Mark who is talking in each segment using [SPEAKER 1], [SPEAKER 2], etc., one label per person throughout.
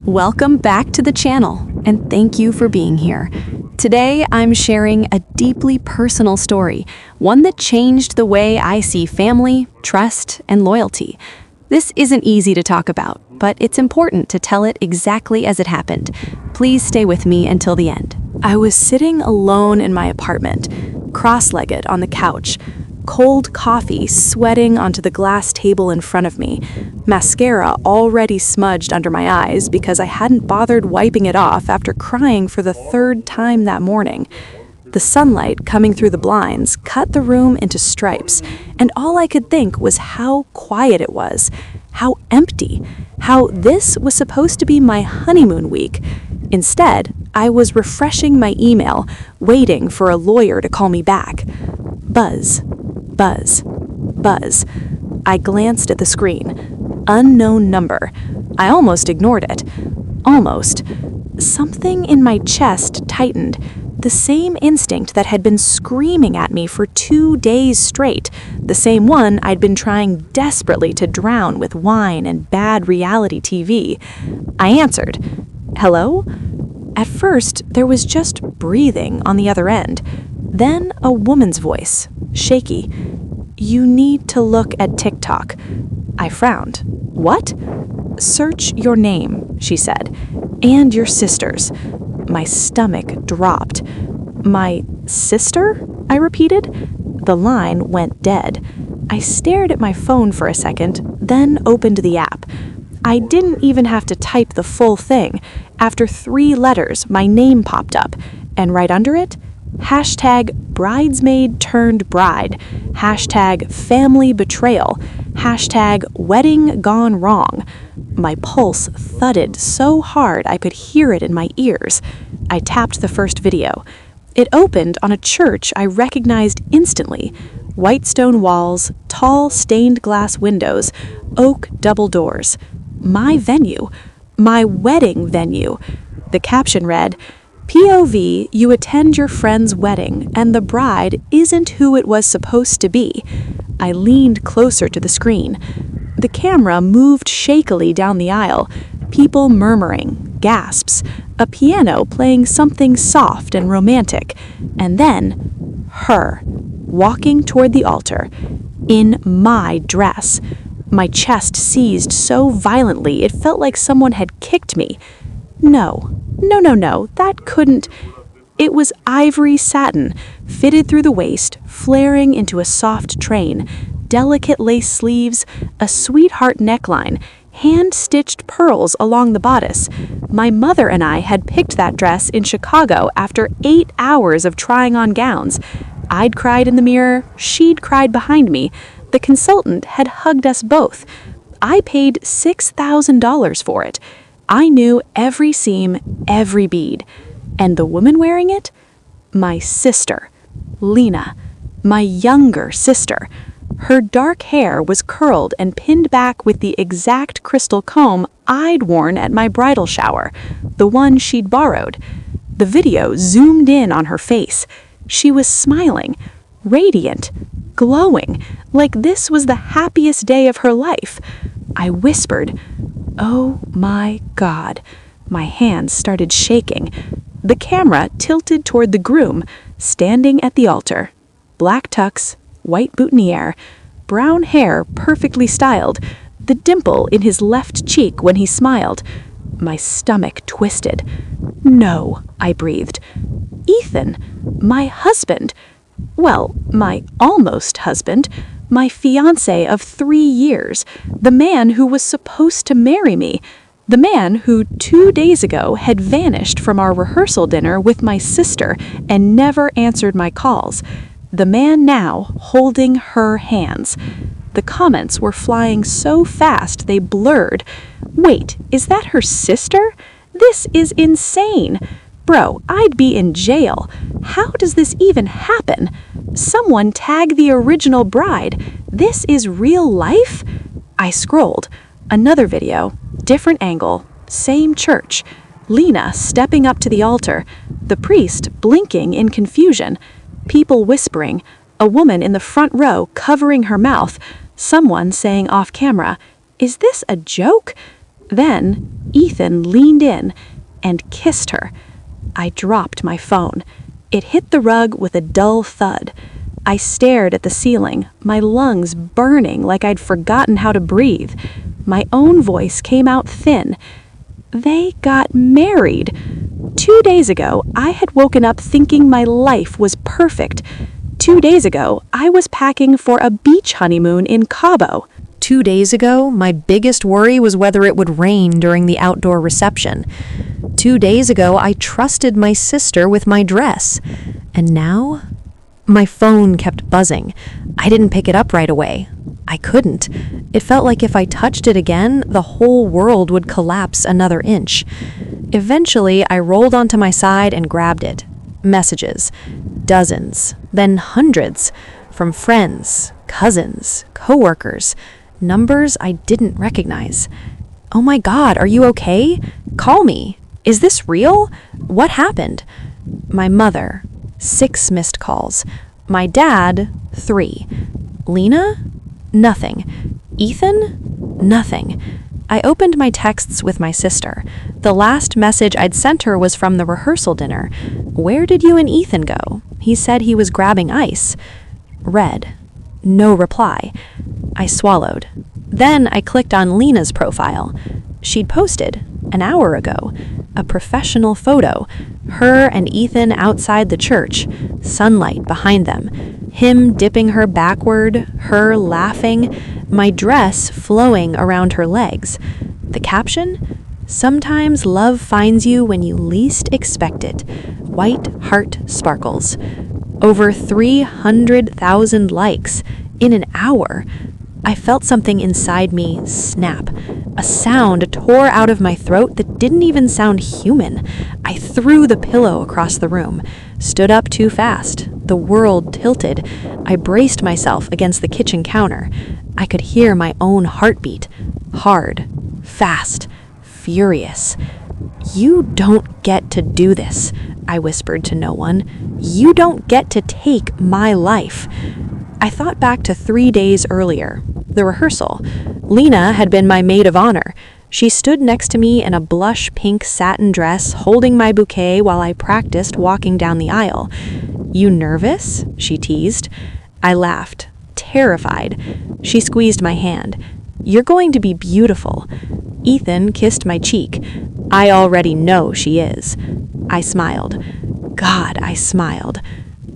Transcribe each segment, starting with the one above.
[SPEAKER 1] Welcome back to the channel, and thank you for being here. Today, I'm sharing a deeply personal story, one that changed the way I see family, trust, and loyalty. This isn't easy to talk about, but it's important to tell it exactly as it happened. Please stay with me until the end. I was sitting alone in my apartment, cross-legged on the couch, cold coffee sweating onto the glass table in front of me, mascara already smudged under my eyes because I hadn't bothered wiping it off after crying for the third time that morning. The sunlight coming through the blinds cut the room into stripes, and all I could think was how quiet it was, how empty, how this was supposed to be my honeymoon week. Instead, I was refreshing my email, waiting for a lawyer to call me back. Buzz. Buzz. Buzz. I glanced at the screen. Unknown number. I almost ignored it. Almost. Something in my chest tightened. The same instinct that had been screaming at me for 2 days straight. The same one I'd been trying desperately to drown with wine and bad reality TV. I answered. Hello? At first, there was just breathing on the other end. Then a woman's voice, shaky. You need to look at TikTok. I frowned. What? Search your name, she said, and your sister's. My stomach dropped. My sister? I repeated. The line went dead. I stared at my phone for a second, then opened the app. I didn't even have to type the full thing. After 3 letters, my name popped up, and right under it, hashtag bridesmaid turned bride, hashtag family betrayal, hashtag wedding gone wrong. My pulse thudded so hard I could hear it in my ears. I tapped the first video. It opened on a church I recognized instantly. White stone walls, tall stained glass windows, oak double doors. My venue. My wedding venue. The caption read, POV, you attend your friend's wedding, and the bride isn't who it was supposed to be. I leaned closer to the screen. The camera moved shakily down the aisle, people murmuring, gasps, a piano playing something soft and romantic, and then her, walking toward the altar, in my dress. My chest seized so violently it felt like someone had kicked me. No, that couldn't. It was ivory satin, fitted through the waist, flaring into a soft train, delicate lace sleeves, a sweetheart neckline, hand-stitched pearls along the bodice. My mother and I had picked that dress in Chicago after 8 hours of trying on gowns. I'd cried in the mirror, she'd cried behind me. The consultant had hugged us both. I paid $6,000 for it. I knew every seam, every bead. And the woman wearing it? My sister, Lena, my younger sister. Her dark hair was curled and pinned back with the exact crystal comb I'd worn at my bridal shower, the one she'd borrowed. The video zoomed in on her face. She was smiling, radiant, glowing, like this was the happiest day of her life. I whispered, "Oh my God." My hands started shaking. The camera tilted toward the groom, standing at the altar. Black tux, white boutonniere, brown hair perfectly styled, the dimple in his left cheek when he smiled. My stomach twisted. No, I breathed. Ethan, my husband. Well, my almost husband, my fiancé of 3 years, the man who was supposed to marry me, the man who 2 days ago had vanished from our rehearsal dinner with my sister and never answered my calls, the man now holding her hands. The comments were flying so fast they blurred. Wait, is that her sister? This is insane. Bro, I'd be in jail. How does this even happen? Someone tag the original bride. This is real life? I scrolled. Another video, different angle, same church. Lena stepping up to the altar, the priest blinking in confusion, people whispering, a woman in the front row covering her mouth, someone saying off camera, "Is this a joke?" Then Ethan leaned in and kissed her. I dropped my phone. It hit the rug with a dull thud. I stared at the ceiling, my lungs burning like I'd forgotten how to breathe. My own voice came out thin. They got married. 2 days ago, I had woken up thinking my life was perfect. 2 days ago, I was packing for a beach honeymoon in Cabo.
[SPEAKER 2] 2 days ago, my biggest worry was whether it would rain during the outdoor reception. 2 days ago, I trusted my sister with my dress. And now, my phone kept buzzing. I didn't pick it up right away. I couldn't. It felt like if I touched it again, the whole world would collapse another inch. Eventually, I rolled onto my side and grabbed it. Messages. Dozens. Then hundreds. From friends, cousins, coworkers. Numbers I didn't recognize. Oh my God, are you okay? Call me. Is this real? What happened? My mother. 6 missed calls. My dad, 3. Lena? Nothing. Ethan? Nothing. I opened my texts with my sister. The last message I'd sent her was from the rehearsal dinner. Where did you and Ethan go? He said he was grabbing ice. Read. No reply. I swallowed. Then I clicked on Lena's profile. She'd posted, an hour ago, a professional photo. Her and Ethan outside the church, sunlight behind them, him dipping her backward, her laughing, my dress flowing around her legs. The caption? Sometimes love finds you when you least expect it. White heart sparkles. Over 300,000 likes in an hour. I felt something inside me snap. A sound tore out of my throat that didn't even sound human. I threw the pillow across the room, stood up too fast. The world tilted. I braced myself against the kitchen counter. I could hear my own heartbeat. Hard, fast, furious. You don't get to do this, I whispered to no one. You don't get to take my life. I thought back to 3 days earlier, the rehearsal. Lena had been my maid of honor. She stood next to me in a blush pink satin dress, holding my bouquet while I practiced walking down the aisle. You nervous? She teased. I laughed, terrified. She squeezed my hand. You're going to be beautiful. Ethan kissed my cheek. I already know she is. I smiled. God, I smiled.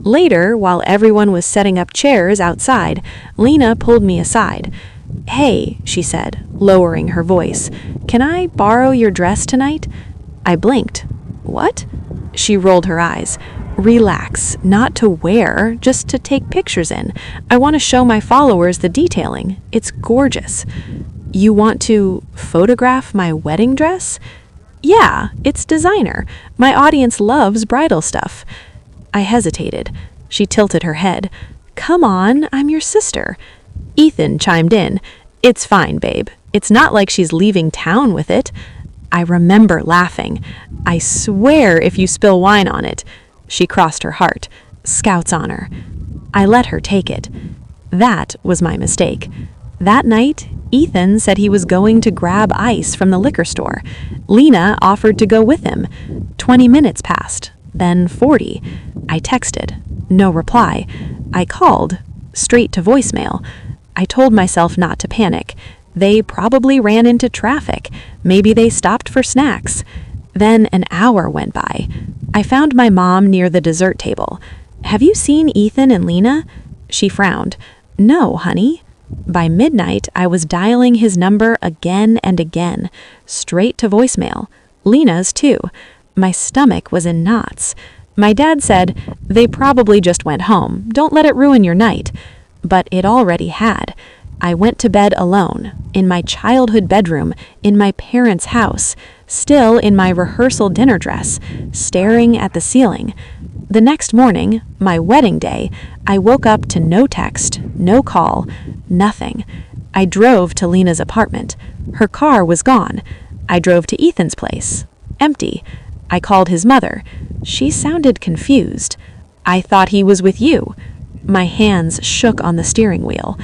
[SPEAKER 2] Later, while everyone was setting up chairs outside, Lena pulled me aside. Hey, she said, lowering her voice, can I borrow your dress tonight? I blinked. What? She rolled her eyes. Relax, not to wear, just to take pictures in. I want to show my followers the detailing. It's gorgeous. You want to photograph my wedding dress? Yeah, it's designer. My audience loves bridal stuff. I hesitated. She tilted her head. Come on, I'm your sister. Ethan chimed in. It's fine, babe. It's not like she's leaving town with it. I remember laughing. I swear if you spill wine on it. She crossed her heart. Scout's honor. I let her take it. That was my mistake. That night, Ethan said he was going to grab ice from the liquor store. Lena offered to go with him. 20 minutes passed, then 40. I texted. No reply. I called. Straight to voicemail. I told myself not to panic. They probably ran into traffic. Maybe they stopped for snacks. Then an hour went by. I found my mom near the dessert table. Have you seen Ethan and Lena? She frowned. No, honey. By midnight, I was dialing his number again and again. Straight to voicemail. Lena's too. My stomach was in knots. My dad said, they probably just went home. Don't let it ruin your night. But it already had. I went to bed alone, in my childhood bedroom, in my parents' house, still in my rehearsal dinner dress, staring at the ceiling. The next morning, my wedding day, I woke up to no text, no call, nothing. I drove to Lena's apartment. Her car was gone. I drove to Ethan's place. Empty. I called his mother. She sounded confused. I thought he was with you. My hands shook on the steering wheel.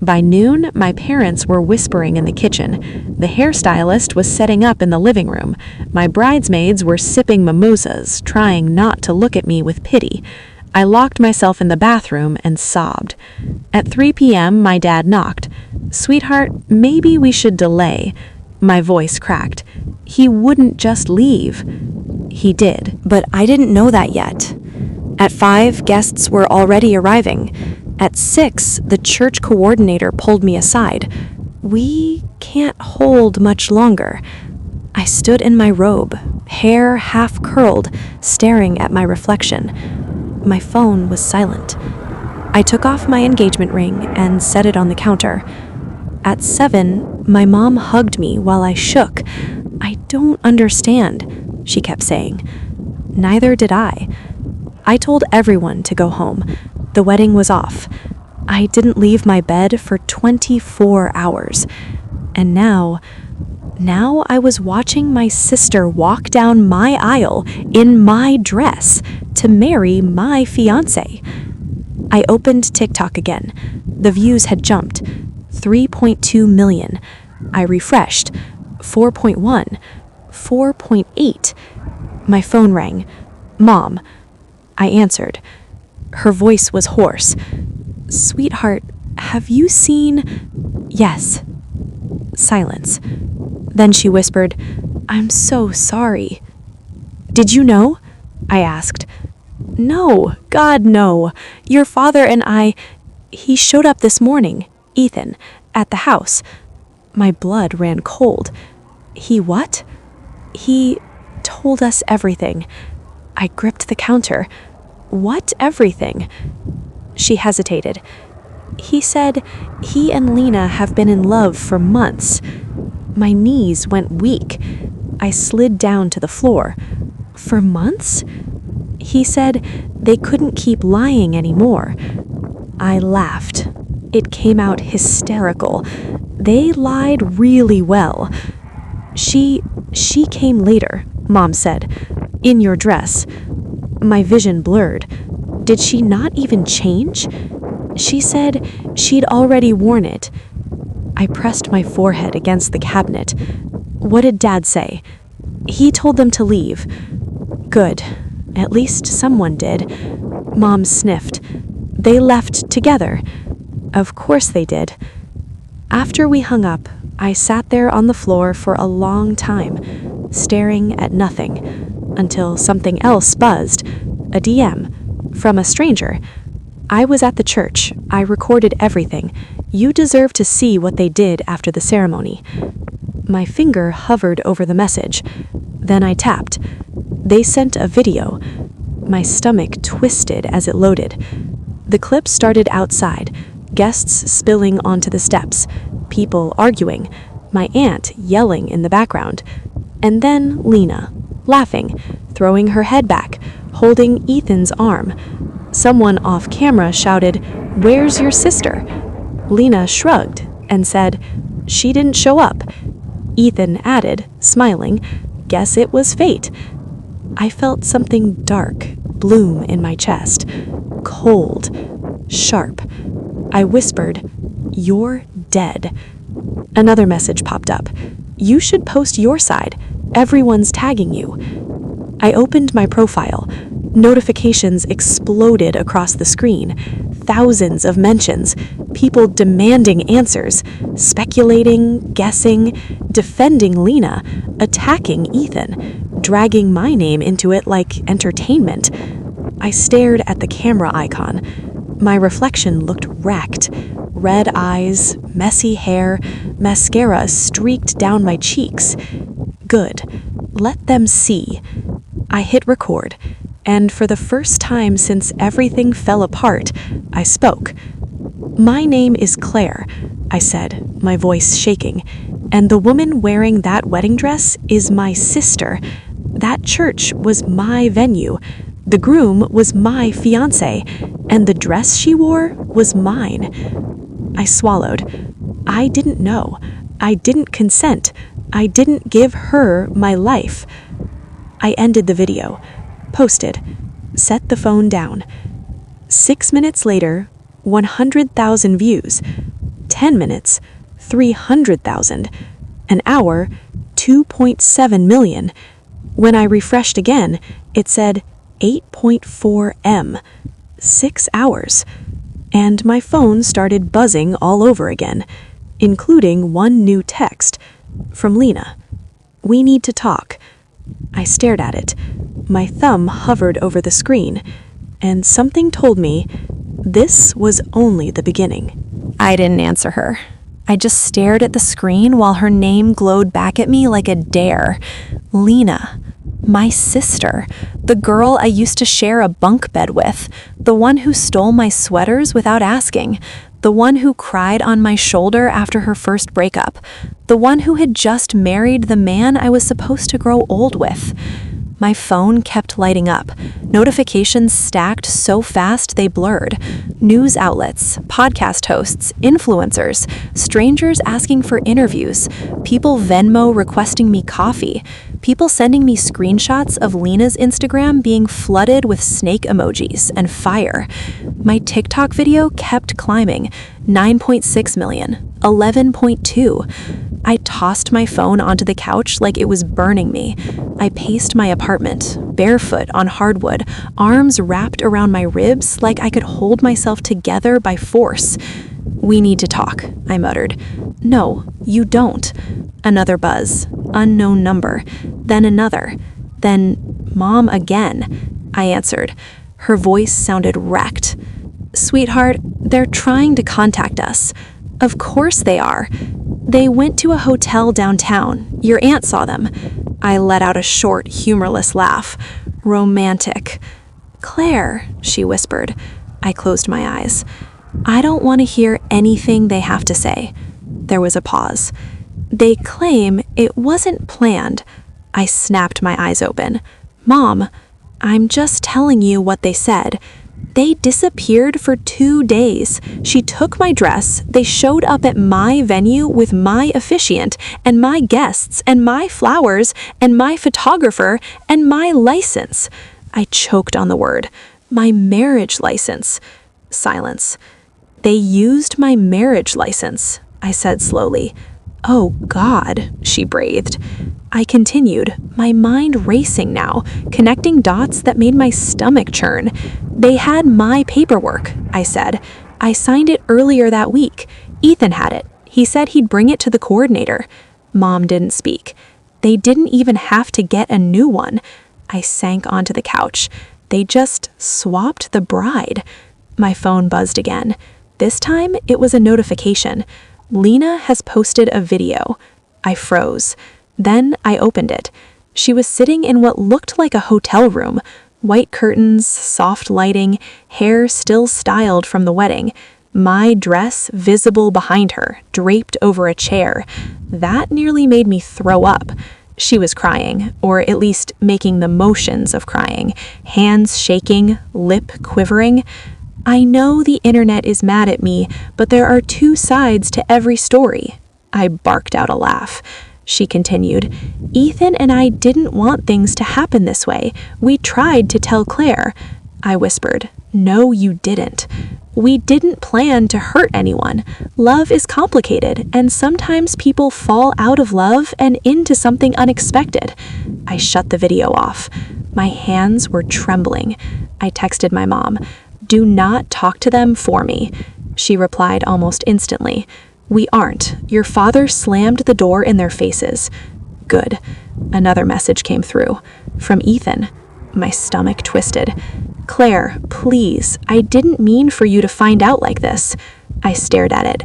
[SPEAKER 1] By noon, my parents were whispering in the kitchen. The hairstylist was setting up in the living room. My bridesmaids were sipping mimosas, trying not to look at me with pity. I locked myself in the bathroom and sobbed. At 3 p.m., my dad knocked. "Sweetheart, maybe we should delay." My voice cracked. He wouldn't just leave. He did.
[SPEAKER 2] But I didn't know that yet. At 5, guests were already arriving. At 6, the church coordinator pulled me aside. "We can't hold much longer." I stood in my robe, hair half curled, staring at my reflection. My phone was silent. I took off my engagement ring and set it on the counter. At 7, my mom hugged me while I shook. "I don't understand," she kept saying. Neither did I. I told everyone to go home. The wedding was off. I didn't leave my bed for 24 hours. And now I was watching my sister walk down my aisle in my dress to marry my fiancé. I opened TikTok again. The views had jumped. 3.2 million. I refreshed. 4.1. 4.8. My phone rang. "Mom." I answered. Her voice was hoarse. "Sweetheart, have you seen—" "Yes." Silence. Then she whispered, "I'm so sorry." "Did you know?" I asked. "No, God, no. Your father and he showed up this morning, Ethan, at the house." My blood ran cold. "He what?" "He told us everything." I gripped the counter. "What everything?" She hesitated. "He said he and Lena have been in love for months." My knees went weak. I slid down to the floor. "For months?" "He said they couldn't keep lying anymore." I laughed. It came out hysterical. They lied really well. She came later," Mom said. "In your dress." My vision blurred. Did she not even change? She said she'd already worn it. I pressed my forehead against the cabinet. "What did Dad say?" "He told them to leave." "Good. At least someone did." Mom sniffed. "They left together." "Of course they did." After we hung up, I sat there on the floor for a long time, staring at nothing, until something else buzzed. A DM. From a stranger. "I was at the church. I recorded everything. You deserve to see what they did after the ceremony." My finger hovered over the message. Then I tapped. They sent a video. My stomach twisted as it loaded. The clip started outside, guests spilling onto the steps, people arguing, my aunt yelling in the background. And then Lena, laughing, throwing her head back, holding Ethan's arm. Someone off camera shouted, "Where's your sister?" Lena shrugged and said, "She didn't show up." Ethan added, smiling, "Guess it was fate." I felt something dark bloom in my chest. Cold. Sharp. I whispered, "You're dead." Another message popped up. "You should post your side. Everyone's tagging you." I opened my profile. Notifications exploded across the screen. Thousands of mentions. People demanding answers. Speculating, guessing, defending Lena, attacking Ethan, dragging my name into it like entertainment. I stared at the camera icon. My reflection looked wrecked. Red eyes, messy hair, mascara streaked down my cheeks. Good. Let them see. I hit record, and for the first time since everything fell apart, I spoke. "My name is Claire," I said, my voice shaking, "and the woman wearing that wedding dress is my sister. That church was my venue. The groom was my fiancé, and the dress she wore was mine." I swallowed. I didn't know. I didn't consent. I didn't give her my life. I ended the video, posted, set the phone down. 6 minutes later, 100,000 views.
[SPEAKER 1] 10 minutes, 300,000. An hour, 2.7 million. When I refreshed again, it said 8.4 M, 6 hours. And my phone started buzzing all over again, including one new text from Lena. "We need to talk." I stared at it. My thumb hovered over the screen, and something told me this was only the beginning. I didn't answer her. I just stared at the screen while her name glowed back at me like a dare. Lena. My sister. The girl I used to share a bunk bed with. The one who stole my sweaters without asking. The one who cried on my shoulder after her first breakup. The one who had just married the man I was supposed to grow old with. My phone kept lighting up. Notifications stacked so fast they blurred. News outlets, podcast hosts, influencers, strangers asking for interviews, people Venmo requesting me coffee, people sending me screenshots of Lena's Instagram being flooded with snake emojis and fire. My TikTok video kept climbing. 9.6 million, 11.2. I tossed my phone onto the couch like it was burning me. I paced my apartment, barefoot on hardwood, arms wrapped around my ribs like I could hold myself together by force. "We need to talk," I muttered. "No, you don't." Another buzz, unknown number, then another, then Mom again. I answered. Her voice sounded wrecked. "Sweetheart, they're trying to contact us." "Of course they are. They went to a hotel downtown. Your aunt saw them." I let out a short, humorless laugh. "Romantic." "Claire," she whispered. I closed my eyes. "I don't want to hear anything they have to say." There was a pause. "They claim it wasn't planned." I snapped my eyes open. "Mom, I'm just telling you what they said. They disappeared for 2 days. She took my dress, they showed up at my venue with my officiant, and my guests, and my flowers, and my photographer, and my license." I choked on the word. "My marriage license." Silence. "They used my marriage license," I said slowly. "Oh God," she breathed. I continued, my mind racing now, connecting dots that made my stomach churn. "They had my paperwork," I said. "I signed it earlier that week. Ethan had it. He said he'd bring it to the coordinator." Mom didn't speak. "They didn't even have to get a new one." I sank onto the couch. "They just swapped the bride." My phone buzzed again. This time, it was a notification. "Lena has posted a video." I froze. Then I opened it. She was sitting in what looked like a hotel room. White curtains, soft lighting, hair still styled from the wedding. My dress visible behind her, draped over a chair. That nearly made me throw up. She was crying, or at least making the motions of crying, hands shaking, lip quivering. "I know the internet is mad at me, but there are 2 sides to every story." I barked out a laugh. She continued, "Ethan and I didn't want things to happen this way. We tried to tell Claire." I whispered, "No, you didn't. We didn't plan to hurt anyone. Love is complicated, and sometimes people fall out of love and into something unexpected." I shut the video off. My hands were trembling. I texted my mom, "Do not talk to them for me." She replied almost instantly, "We aren't. Your father slammed the door in their faces." Good. Another message came through. From Ethan. My stomach twisted. "Claire, please, I didn't mean for you to find out like this." I stared at it,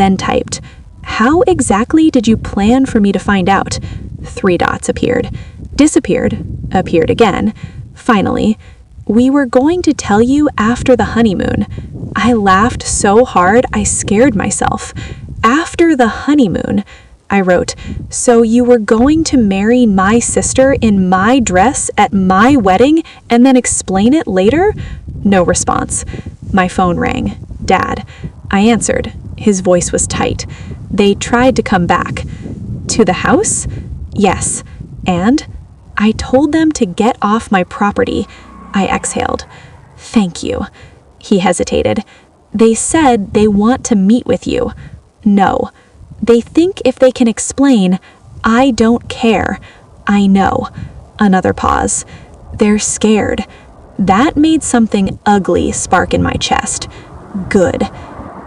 [SPEAKER 1] then typed, "How exactly did you plan for me to find out?" 3 dots appeared. Disappeared. Appeared again. Finally, "We were going to tell you after the honeymoon." I laughed so hard I scared myself. "After the honeymoon," I wrote, "So you were going to marry my sister in my dress at my wedding and then explain it later?" No response. My phone rang. Dad. I answered. His voice was tight. "They tried to come back." "To the house?" "Yes. And?" "I told them to get off my property." I exhaled. "Thank you." He hesitated. "They said they want to meet with you." No. They think if they can explain, I don't care. I know. Another pause. They're scared. That made something ugly spark in my chest. Good.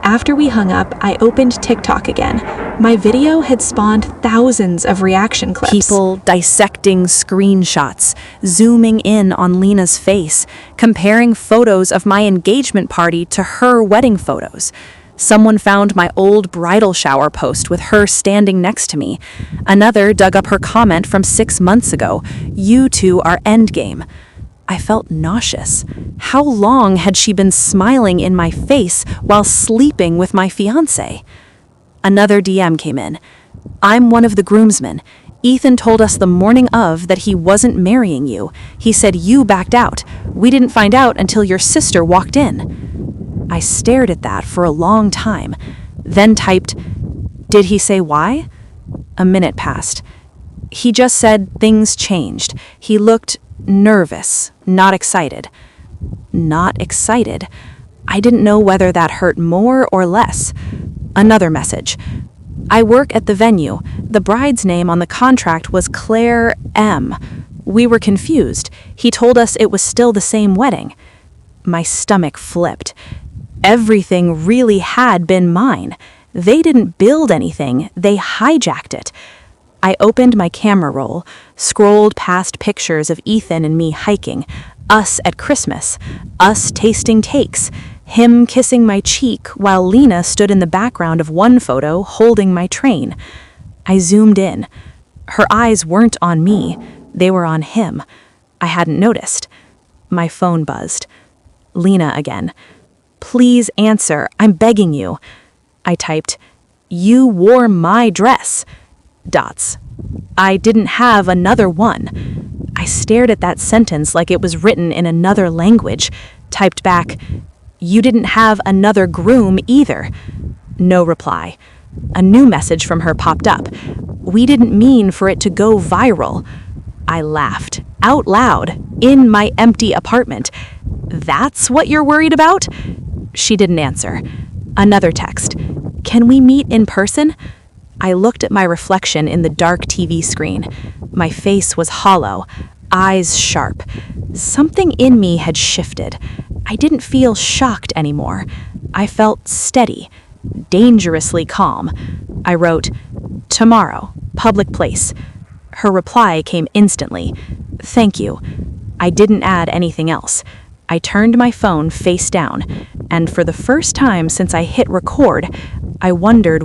[SPEAKER 1] After we hung up, I opened TikTok again. My video had spawned thousands of reaction clips.
[SPEAKER 2] People dissecting screenshots, zooming in on Lena's face, comparing photos of my engagement party to her wedding photos. Someone found my old bridal shower post with her standing next to me. Another dug up her comment from 6 months ago. You two are endgame. I felt nauseous. How long had she been smiling in my face while sleeping with my fiancé? Another DM came in. I'm one of the groomsmen. Ethan told us the morning of that he wasn't marrying you. He said you backed out. We didn't find out until your sister walked in. I stared at that for a long time, then typed, "Did he say why?" A minute passed. He just said things changed. He looked nervous, not excited. Not excited. I didn't know whether that hurt more or less. Another message. I work at the venue. The bride's name on the contract was Claire M. We were confused. He told us it was still the same wedding. My stomach flipped. Everything really had been mine. They didn't build anything, they hijacked it. I opened my camera roll, scrolled past pictures of Ethan and me hiking, us at Christmas, us tasting takes, him kissing my cheek while Lena stood in the background of one photo holding my train. I zoomed in. Her eyes weren't on me, they were on him. I hadn't noticed. My phone buzzed. Lena again. Please answer, I'm begging you. I typed, you wore my dress. Dots. I didn't have another one. I stared at that sentence like it was written in another language. Typed back, you didn't have another groom either. No reply. A new message from her popped up. We didn't mean for it to go viral. I laughed, out loud, in my empty apartment. That's what you're worried about? She didn't answer. Another text. Can we meet in person? I looked at my reflection in the dark TV screen. My face was hollow, eyes sharp. Something in me had shifted. I didn't feel shocked anymore. I felt steady, dangerously calm. I wrote, tomorrow, public place. Her reply came instantly. Thank you. I didn't add anything else. I turned my phone face down, and for the first time since I hit record, I wondered